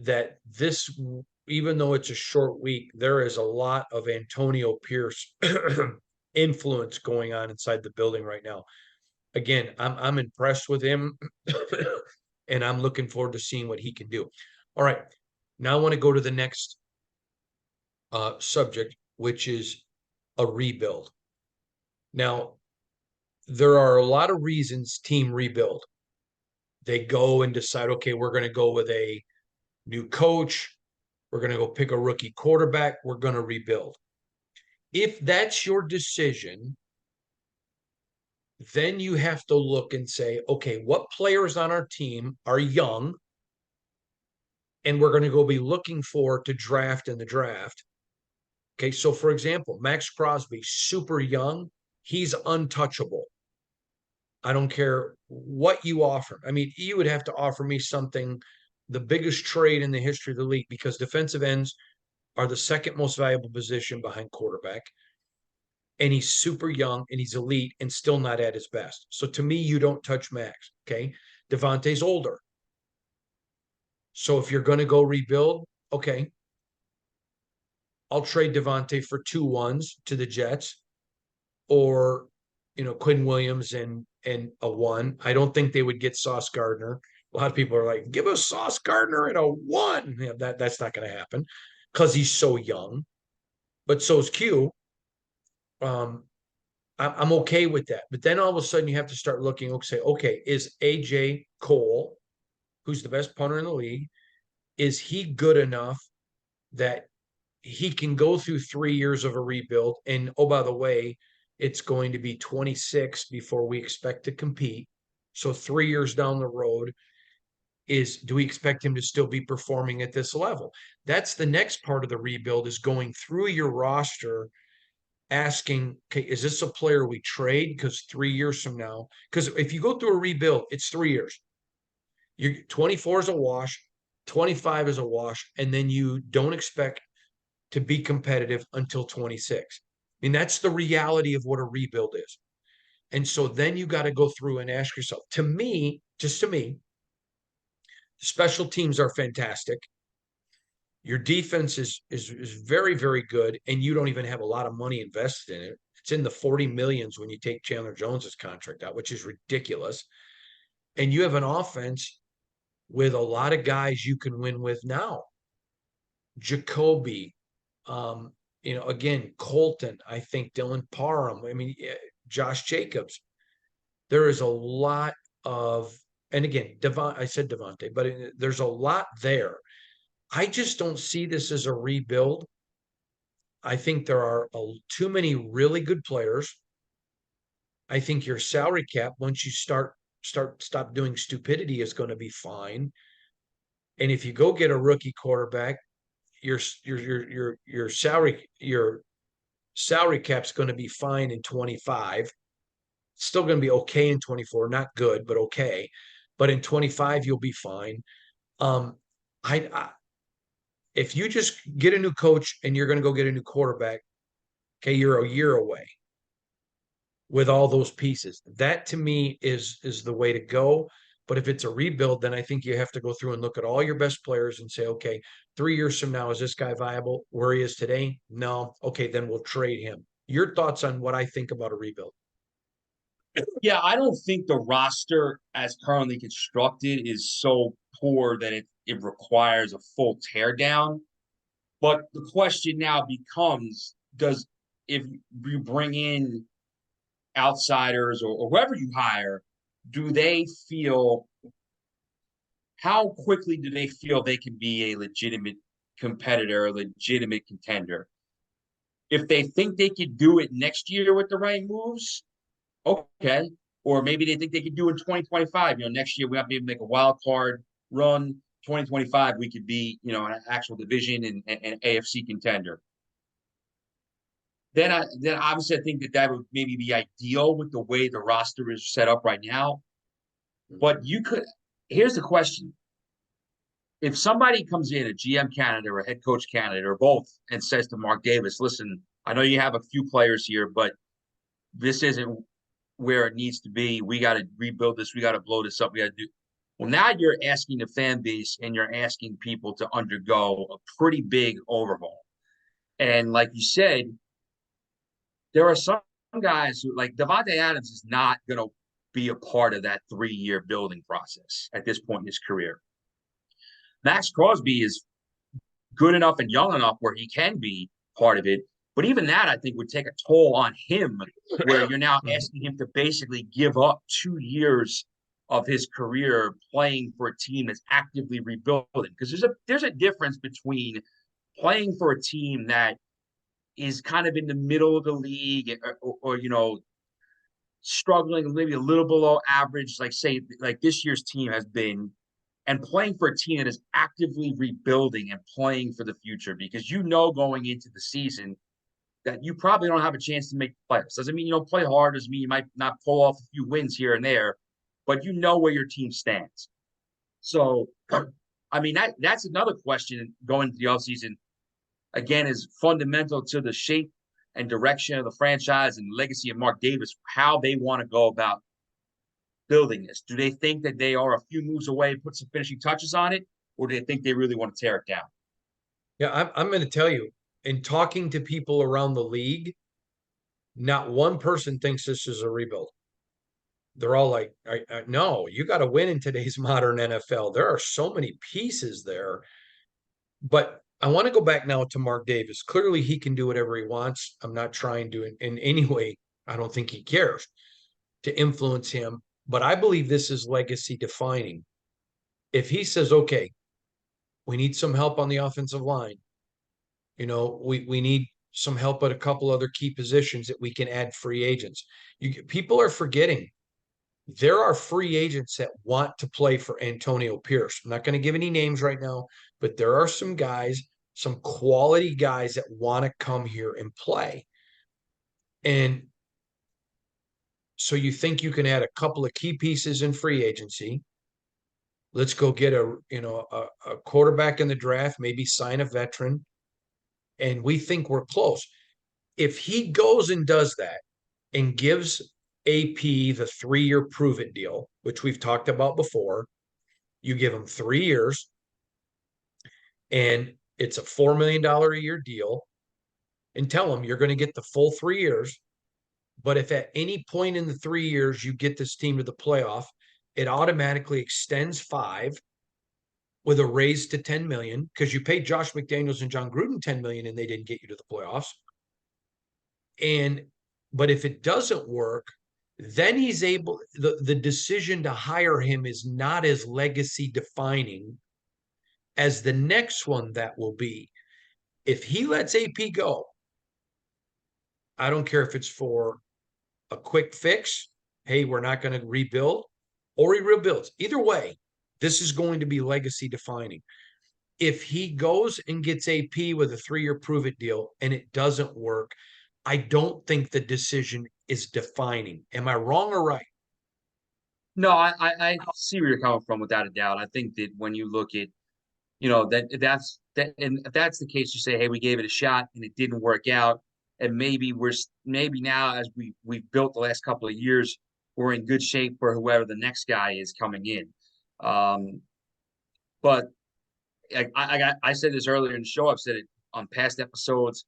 that this, even though it's a short week, there is a lot of Antonio Pierce influence going on inside the building right now. Again, I'm impressed with him, and I'm looking forward to seeing what he can do. All right, now I want to go to the next subject, which is a rebuild. Now, there are a lot of reasons team rebuild. They go and decide, okay, we're going to go with a new coach. We're going to go pick a rookie quarterback. We're going to rebuild. If that's your decision, then you have to look and say, okay, what players on our team are young and we're going to go be looking for to draft in the draft? Okay, so for example, Max Crosby, super young, he's untouchable. I don't care what you offer. I mean, you would have to offer me something, the biggest trade in the history of the league, because defensive ends are the second most valuable position behind quarterback. And he's super young and he's elite and still not at his best. So to me, you don't touch Max. Okay. Devontae's older. So if you're going to go rebuild, okay, I'll trade Devontae for 2 1s to the Jets, or Quinn Williams and a 1. I don't think they would get Sauce Gardner. A lot of people are like, give us Sauce Gardner and a 1. Yeah, that's not going to happen because he's so young. But so is Q. Um, I'm okay with that. But then all of a sudden you have to start looking, okay, is AJ Cole, who's the best punter in the league, is he good enough that he can go through 3 years of a rebuild? And oh, by the way, it's going to be 26 before we expect to compete. So 3 years down the road, do we expect him to still be performing at this level? That's the next part of the rebuild, is going through your roster, asking, okay, is this a player we trade? Because 3 years from now, because if you go through a rebuild, it's 3 years. You're 24 is a wash, 25 is a wash, and then you don't expect to be competitive until 26. I mean, that's the reality of what a rebuild is. And so then you got to go through and ask yourself, to me, just to me, special teams are fantastic. Your defense is very, very good, and you don't even have a lot of money invested in it. It's in the 40 millions when you take Chandler Jones's contract out, which is ridiculous. And you have an offense with a lot of guys you can win with now. Jacoby, again, Colton, I think Dylan Parham, Josh Jacobs. There is a lot of, and again, I said Devontae, but there's a lot there. I just don't see this as a rebuild. I think there are too many really good players. I think your salary cap, once you stop doing stupidity, is going to be fine. And if you go get a rookie quarterback, your salary cap's going to be fine in 25. Still going to be okay in 24, not good, but okay. But in 25, you'll be fine. Um, I if you just get a new coach and you're going to go get a new quarterback, okay, you're a year away with all those pieces. That to me is the way to go. But if it's a rebuild, then I think you have to go through and look at all your best players and say, okay, 3 years from now, is this guy viable where he is today? No. Okay, then we'll trade him. Your thoughts on what I think about a rebuild? Yeah, I don't think the roster as currently constructed is so poor that it requires a full teardown. But the question now becomes, does if you bring in outsiders or whoever you hire, do they feel how quickly do they feel they can be a legitimate competitor, a legitimate contender? If they think they could do it next year with the right moves, okay. Or maybe they think they could do it in 2025. Next year we might be able to make a wild card run. 2025, we could be, an actual division and AFC contender. Then obviously I think that would maybe be ideal with the way the roster is set up right now. But here's the question. If somebody comes in, a GM candidate or a head coach candidate or both, and says to Mark Davis, listen, I know you have a few players here, but this isn't where it needs to be. We got to rebuild this. We got to blow this up. We got to do. Well, now you're asking the fan base and you're asking people to undergo a pretty big overhaul. And like you said, there are some guys who, like Davante Adams, is not going to be a part of that 3-year building process at this point in his career. Max Crosby is good enough and young enough where he can be part of it. But even that, I think, would take a toll on him, where you're now asking him to basically give up 2 years of his career playing for a team that's actively rebuilding. Because there's a difference between playing for a team that is kind of in the middle of the league or struggling maybe a little below average, like this year's team has been, and playing for a team that is actively rebuilding and playing for the future, because going into the season that you probably don't have a chance to make the playoffs. Doesn't mean you don't play hard, doesn't mean you might not pull off a few wins here and there, but you know where your team stands. So, that's another question going into the offseason, again, is fundamental to the shape and direction of the franchise and legacy of Mark Davis, how they want to go about building this. Do they think that they are a few moves away, put some finishing touches on it, or do they think they really want to tear it down? Yeah, I'm going to tell you, in talking to people around the league, not one person thinks this is a rebuild. They're all like, no, you got to win in today's modern NFL. There are so many pieces there. But I want to go back now to Mark Davis. Clearly, he can do whatever he wants. I'm not trying to, in any way, I don't think he cares to influence him. But I believe this is legacy defining. If he says, okay, we need some help on the offensive line, we need some help at a couple other key positions that we can add free agents. People are forgetting there are free agents that want to play for Antonio Pierce. I'm not going to give any names right now, but there are some guys, some quality guys that want to come here and play. And so you think you can add a couple of key pieces in free agency. Let's go get a quarterback in the draft, maybe sign a veteran. And we think we're close. If he goes and does that and gives AP the 3-year prove it deal, which we've talked about before, you give him 3 years, and it's a $4 million a year deal, and tell them you're going to get the full 3 years. But if at any point in the 3 years you get this team to the playoff, it automatically extends 5 with a raise to 10 million because you paid Josh McDaniels and John Gruden 10 million and they didn't get you to the playoffs. And but if it doesn't work, then he's able, the decision to hire him is not as legacy defining as the next one that will be. If he lets AP go, I don't care if it's for a quick fix. Hey, we're not going to rebuild, or he rebuilds. Either way, this is going to be legacy defining. If he goes and gets AP with a 3-year prove it deal and it doesn't work, I don't think the decision is defining. Am I wrong or right? No, I see where you're coming from without a doubt. I think that when you look at, and if that's the case, you say, hey, we gave it a shot and it didn't work out, and maybe now as we've built the last couple of years, we're in good shape for whoever the next guy is coming in. But I said this earlier in the show. I've said it on past episodes.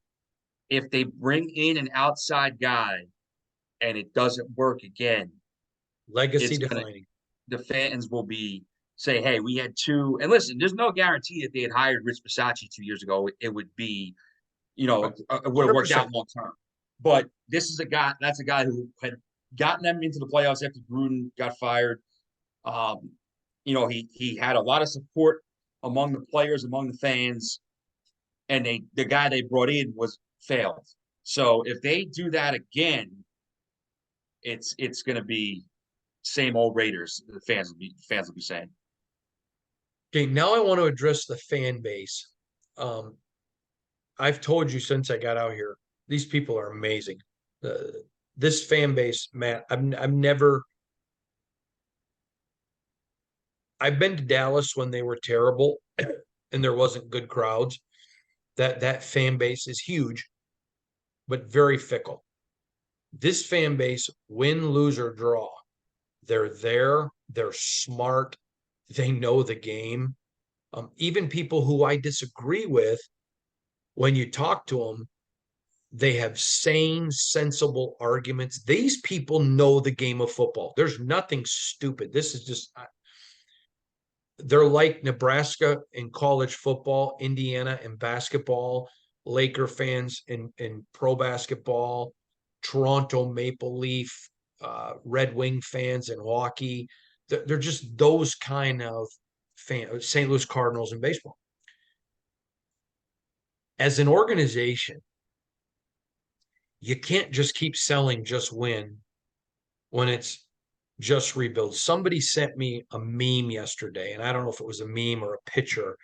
If they bring in an outside guy and it doesn't work again, Legacy it's gonna defining. the fans will be say, hey, we had two. And listen, there's no guarantee that they had hired Rich Bisaccia 2 years ago. It would be, it would have worked out 100%. long term. But that's a guy who had gotten them into the playoffs after Gruden got fired. He had a lot of support among the players, among the fans, and the guy they brought in was failed. So if they do that again, it's going to be same old Raiders. The fans will be saying. Okay, now I want to address the fan base. I've told you since I got out here, these people are amazing. This fan base, Matt, I've been to Dallas when they were terrible and there wasn't good crowds. That fan base is huge, but very fickle. This fan base, win, lose, or draw, they're there, they're smart, they know the game. Even people who I disagree with, when you talk to them, they have sane, sensible arguments. These people know the game of football. There's nothing stupid. This is just, they're like Nebraska in college football, Indiana in basketball, Laker fans in pro basketball, Toronto Maple Leaf, Red Wing fans in hockey. They're just those kind of fans, St. Louis Cardinals in baseball. As an organization, you can't just keep selling just win when it's just rebuild. Somebody sent me a meme yesterday, and I don't know if it was a meme or a picture,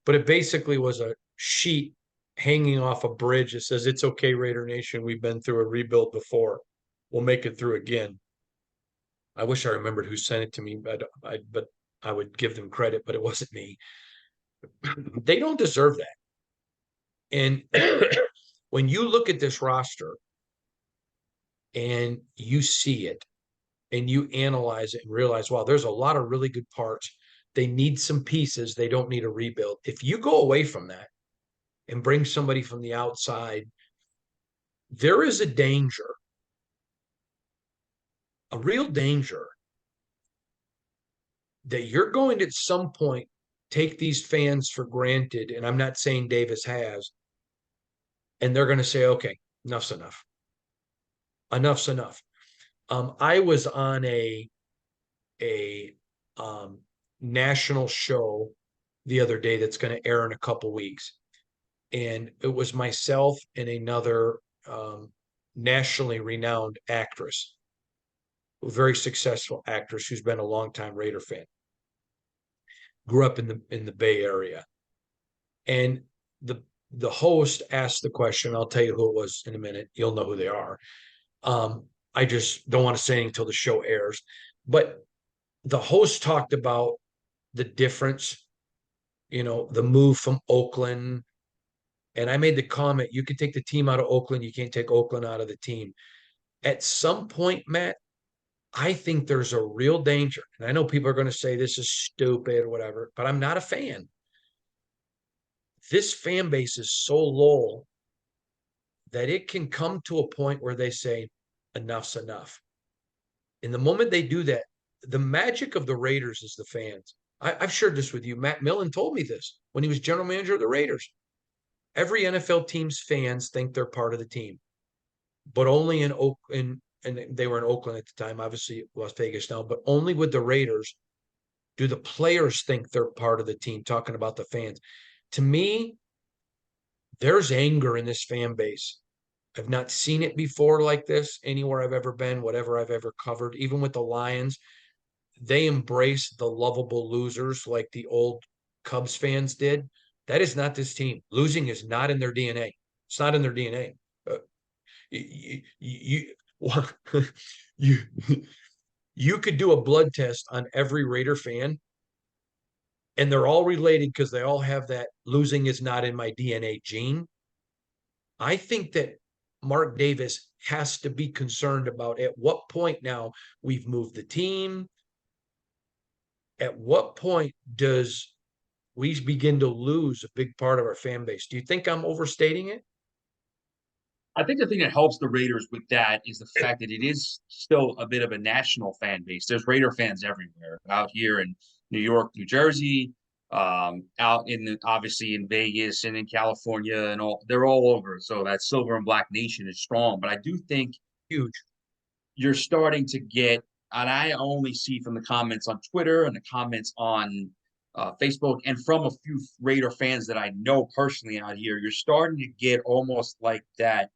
but it basically was a sheet hanging off a bridge that says, "It's okay, Raider Nation. We've been through a rebuild before. We'll make it through again." I wish I remembered who sent it to me, but I would give them credit, but it wasn't me. They don't deserve that. And when you look at this roster and you see it and you analyze it and realize, wow, there's a lot of really good parts. They need some pieces. They don't need a rebuild. If you go away from that and bring somebody from the outside, there is a danger, a real danger, that you're going to at some point take these fans for granted. And I'm not saying Davis has, and they're going to say, okay, enough's enough. Enough's enough. I was on a national show the other day that's going to air in a couple weeks, and it was myself and another nationally renowned actress, a very successful actress who's been a longtime Raider fan. Grew up in the Bay Area, and the host asked the question. I'll tell you who it was in a minute. You'll know who they are. I just don't want to say until the show airs. But the host talked about the difference, the move from Oakland. And I made the comment, you can take the team out of Oakland, you can't take Oakland out of the team. At some point, Matt, I think there's a real danger. And I know people are going to say this is stupid or whatever, but I'm not a fan. this fan base is so loyal that it can come to a point where they say, enough's enough. And the moment they do that, the magic of the Raiders is the fans. I've shared this with you. Matt Millen told me this when he was general manager of the Raiders. Every NFL team's fans think they're part of the team, but only in Oakland, and they were in Oakland at the time, obviously Las Vegas now, but only with the Raiders do the players think they're part of the team, talking about the fans. To me, there's anger in this fan base. I've not seen it before like this anywhere I've ever been, whatever I've ever covered, even with the Lions. They embrace the lovable losers like the old Cubs fans did. That is not this team. Losing is not in their DNA. It's not in their DNA. You, you, you, you could do a blood test on every Raider fan, and they're all related because they all have that losing is not in my DNA gene. I think that Mark Davis has to be concerned about at what point now we've moved the team. At what point does we begin to lose a big part of our fan base? Do you think I'm overstating it? I think the thing that helps the Raiders with that is the fact that it is still a bit of a national fan base. There's Raider fans everywhere out here in New York, New Jersey, out in obviously in Vegas and in California and all. They're all over. So that silver and black nation is strong. But I do think Huge. you're starting to get, and I only see from the comments on Twitter and the comments on Facebook and from a few Raider fans that I know personally out here, you're starting to get almost like that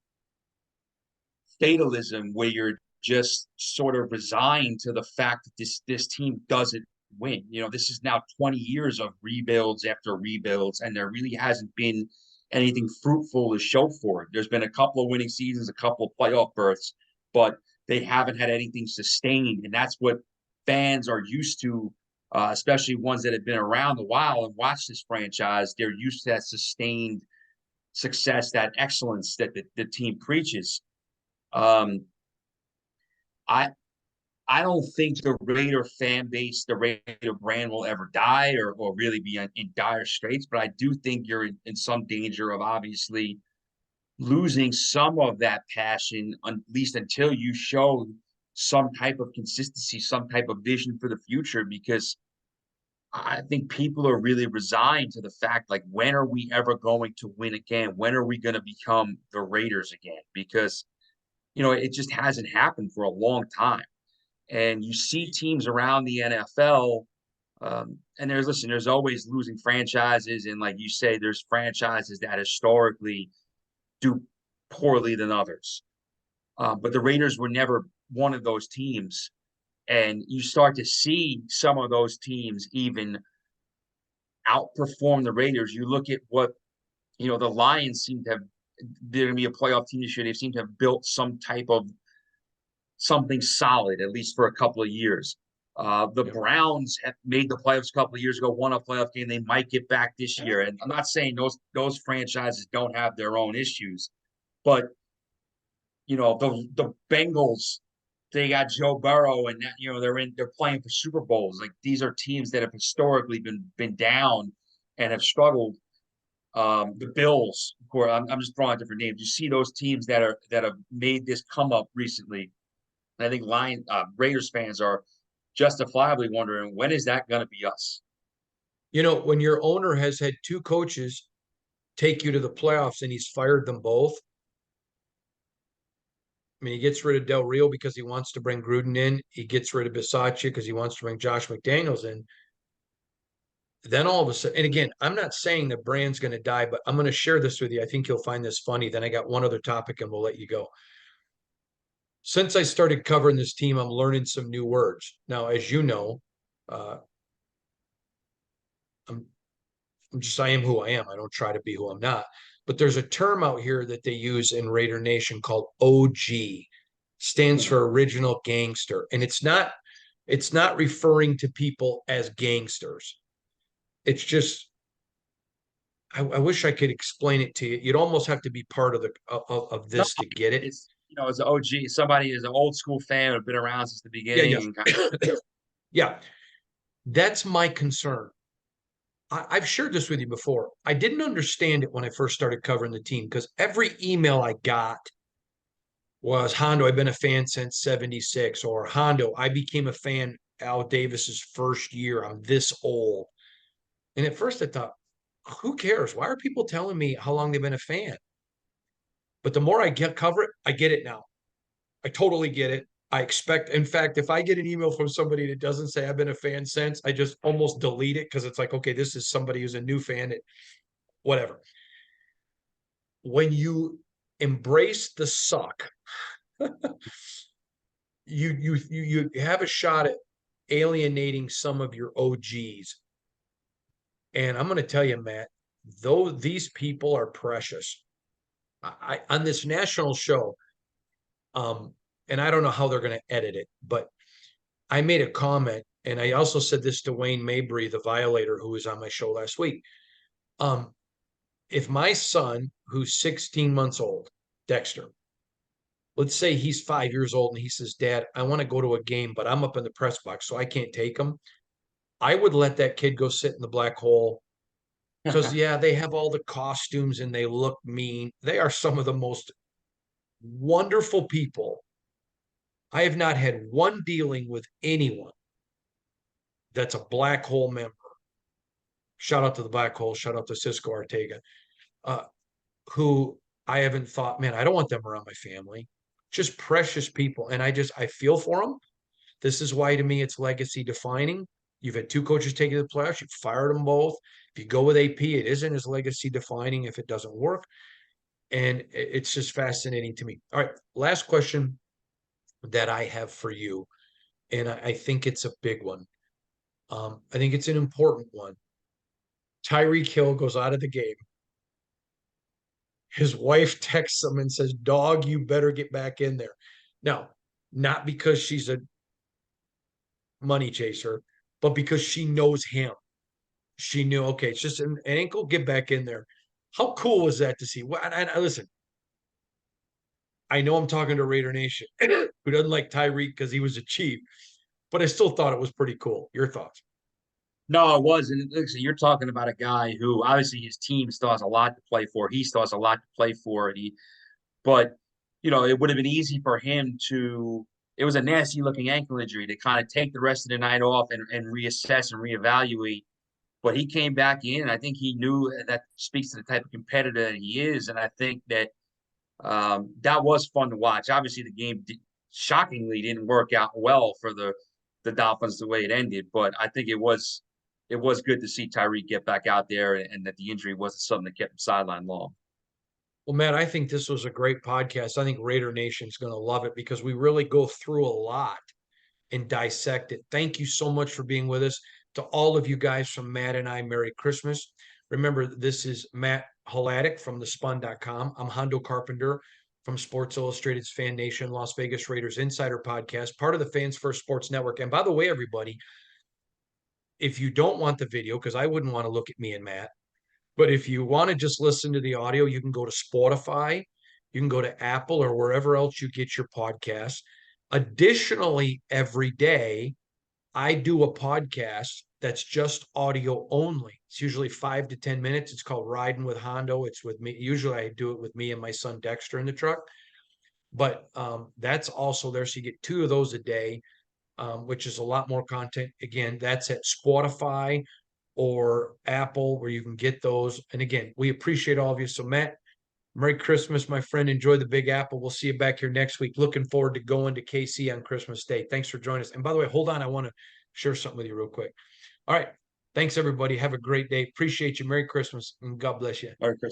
fatalism where you're just sort of resigned to the fact that this team doesn't win. You know, this is now 20 years of rebuilds after rebuilds, and there really hasn't been anything fruitful to show for it. There's been a couple of winning seasons, a couple of playoff berths, but they haven't had anything sustained, and that's what fans are used to, especially ones that have been around a while and watched this franchise. They're used to that sustained success, that excellence that the team preaches. Um, I I don't think the Raider fan base, the Raider brand will ever die or really be in dire straits, but I do think you're in some danger of obviously losing some of that passion, at least until you show some type of consistency, some type of vision for the future, because I think people are really resigned to the fact, like, when are we ever going to win again? When are we going to become the Raiders again? Because, it just hasn't happened for a long time. And you see teams around the NFL, and there's always losing franchises. And like you say, there's franchises that historically do poorly than others. But the Raiders were never one of those teams. And you start to see some of those teams even outperform the Raiders. You look at what, the Lions seem to have, they're going to be a playoff team this year. They seem to have built some type of something solid, at least for a couple of years. The Browns have made the playoffs a couple of years ago, won a playoff game. They might get back this year. And I'm not saying those franchises don't have their own issues, but the Bengals, they got Joe Burrow, and they're playing for Super Bowls. Like, these are teams that have historically been down and have struggled. The Bills, of course, I'm just throwing out different names. You see those teams that have made this come up recently. I think Raiders fans are justifiably wondering, when is that going to be us? When your owner has had two coaches take you to the playoffs and he's fired them both. I mean, he gets rid of Del Rio because he wants to bring Gruden in. He gets rid of Bisaccia because he wants to bring Josh McDaniels in. Then all of a sudden, and again, I'm not saying the brand's going to die, but I'm going to share this with you. I think you'll find this funny. Then I got one other topic and we'll let you go. Since I started covering this team, I'm learning some new words. Now, as you know, I am who I am. I don't try to be who I'm not. But there's a term out here that they use in Raider Nation called OG, stands for original gangster. And it's not referring to people as gangsters. It's just, I wish I could explain it to you. You'd almost have to be part of this to get it. It's as an OG, somebody is an old school fan who's been around since the Yeah, beginning. yeah. Yeah. That's my concern. I've shared this with you before. I didn't understand it when I first started covering the team because every email I got was Hondo, I've been a fan since 76, or Hondo, I became a fan Al Davis's first year. I'm this old. And at first I thought, who cares? Why are people telling me how long they've been a fan? But the more I get cover it, I get it now. I totally get it. I expect, in fact, if I get an email from somebody that doesn't say I've been a fan since, I just almost delete it because it's like, okay, this is somebody who's a new fan, whatever. When you embrace the suck, you have a shot at alienating some of your OGs. And I'm going to tell you, Matt, though these people are precious. I on this national show, and I don't know how they're going to edit it, but I made a comment, and I also said this to Wayne Mabry, the Violator, who was on my show last week. If my son, who's 16 months old, Dexter, let's say he's 5 years old and he says, Dad, I want to go to a game, but I'm up in the press box, so I can't take him. I would let that kid go sit in the black hole because, yeah, they have all the costumes and they look mean. They are some of the most wonderful people. I have not had one dealing with anyone that's a black hole member. Shout out to the black hole. Shout out to Cisco Ortega, who I haven't thought, man, I don't want them around my family. Just precious people. And I feel for them. This is why, to me, it's legacy defining. You've had two coaches take it to the playoffs. You've fired them both. If you go with AP, it isn't as legacy defining if it doesn't work. And it's just fascinating to me. All right. Last question that I have for you. And I think it's a big one. I think it's an important one. Tyreek Hill goes out of the game. His wife texts him and says, Dog, you better get back in there. Now, not because she's a money chaser, but because she knows him. She knew, okay, it's just an ankle, get back in there. How cool was that to see? Well, and listen, I know I'm talking to Raider Nation, who doesn't like Tyreek because he was a Chief, but I still thought it was pretty cool. Your thoughts? No, it wasn't. Listen, you're talking about a guy who obviously his team still has a lot to play for. He still has a lot to play for. But it would have been easy for him to. It was a nasty looking ankle injury to kind of take the rest of the night off and reassess and reevaluate. But he came back in, and I think he knew that speaks to the type of competitor that he is. And I think that that was fun to watch. Obviously, the game shockingly didn't work out well for the Dolphins the way it ended, but I think it was good to see Tyreek get back out there and that the injury wasn't something that kept him sidelined long. Well, Matt, I think this was a great podcast. I think Raider Nation's going to love it because we really go through a lot and dissect it. Thank you so much for being with us. To all of you guys from Matt and I, Merry Christmas. Remember, this is Matt Hladek from thespun.com. I'm Hondo Carpenter from Sports Illustrated's Fan Nation, Las Vegas Raiders Insider Podcast, part of the Fans First Sports Network. And by the way, everybody, if you don't want the video, because I wouldn't want to look at me and Matt, but if you want to just listen to the audio, you can go to Spotify, you can go to Apple or wherever else you get your podcasts. Additionally, every day, I do a podcast that's just audio only. It's usually 5 to 10 minutes. It's called Riding with Hondo. It's with me. Usually I do it with me and my son Dexter in the truck. But that's also there. So you get two of those a day, which is a lot more content. Again, that's at Spotify or Apple where you can get those. And again, we appreciate all of you. So Matt, Merry Christmas, my friend. Enjoy the Big Apple. We'll see you back here next week. Looking forward to going to KC on Christmas Day. Thanks for joining us. And by the way, hold on. I want to share something with you real quick. All right. Thanks, everybody. Have a great day. Appreciate you. Merry Christmas and God bless you. Merry Christmas.